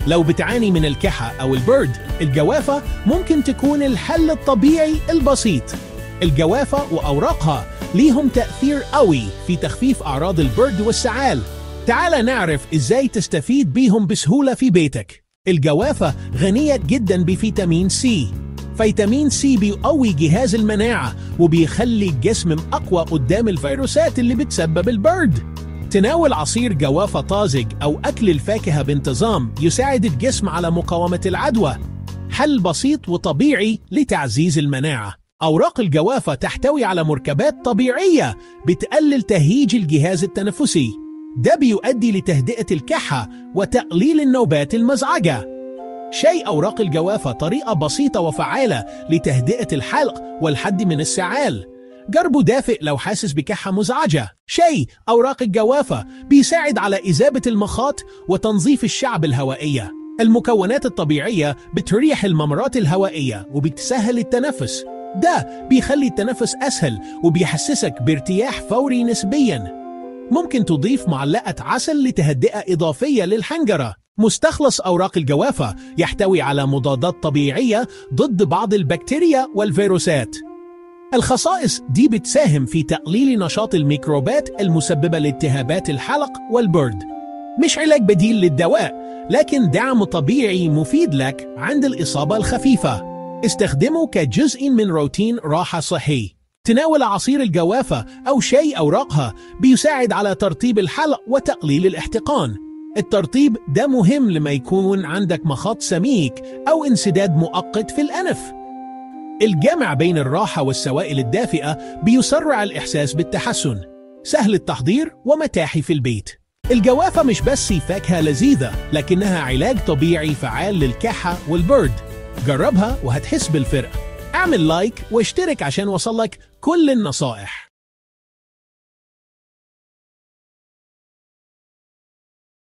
لو بتعاني من الكحة أو البرد، الجوافة ممكن تكون الحل الطبيعي البسيط. الجوافة وأوراقها ليهم تأثير قوي في تخفيف أعراض البرد والسعال. تعال نعرف إزاي تستفيد بيهم بسهولة في بيتك. الجوافة غنية جدا بفيتامين سي. فيتامين سي بيقوي جهاز المناعة وبيخلي الجسم أقوى قدام الفيروسات اللي بتسبب البرد. تناول عصير جوافة طازج أو أكل الفاكهة بانتظام يساعد الجسم على مقاومة العدوى. حل بسيط وطبيعي لتعزيز المناعة. أوراق الجوافة تحتوي على مركبات طبيعية بتقلل تهيج الجهاز التنفسي. ده بيؤدي لتهدئة الكحة وتقليل النوبات المزعجة. شاي أوراق الجوافة طريقة بسيطة وفعالة لتهدئة الحلق والحد من السعال. جربه دافئ لو حاسس بكحة مزعجة. شاي أوراق الجوافة بيساعد على إذابة المخاط وتنظيف الشعب الهوائية. المكونات الطبيعية بتريح الممرات الهوائية وبتسهل التنفس. ده بيخلي التنفس أسهل وبيحسسك بارتياح فوري نسبياً. ممكن تضيف معلقة عسل لتهدئة إضافية للحنجرة. مستخلص أوراق الجوافة يحتوي على مضادات طبيعية ضد بعض البكتيريا والفيروسات. الخصائص دي بتساهم في تقليل نشاط الميكروبات المسببة لالتهابات الحلق والبرد. مش علاج بديل للدواء، لكن دعم طبيعي مفيد لك عند الإصابة الخفيفة. استخدمه كجزء من روتين راحة صحي. تناول عصير الجوافة أو شاي أوراقها بيساعد على ترطيب الحلق وتقليل الاحتقان. الترطيب ده مهم لما يكون عندك مخاط سميك أو انسداد مؤقت في الأنف. الجمع بين الراحة والسوائل الدافئة بيسرع الإحساس بالتحسن. سهل التحضير ومتاح في البيت. الجوافة مش بس فاكهة لذيذة، لكنها علاج طبيعي فعال للكحة والبرد. جربها وهتحس بالفرق. اعمل لايك واشترك عشان وصلك كل النصائح.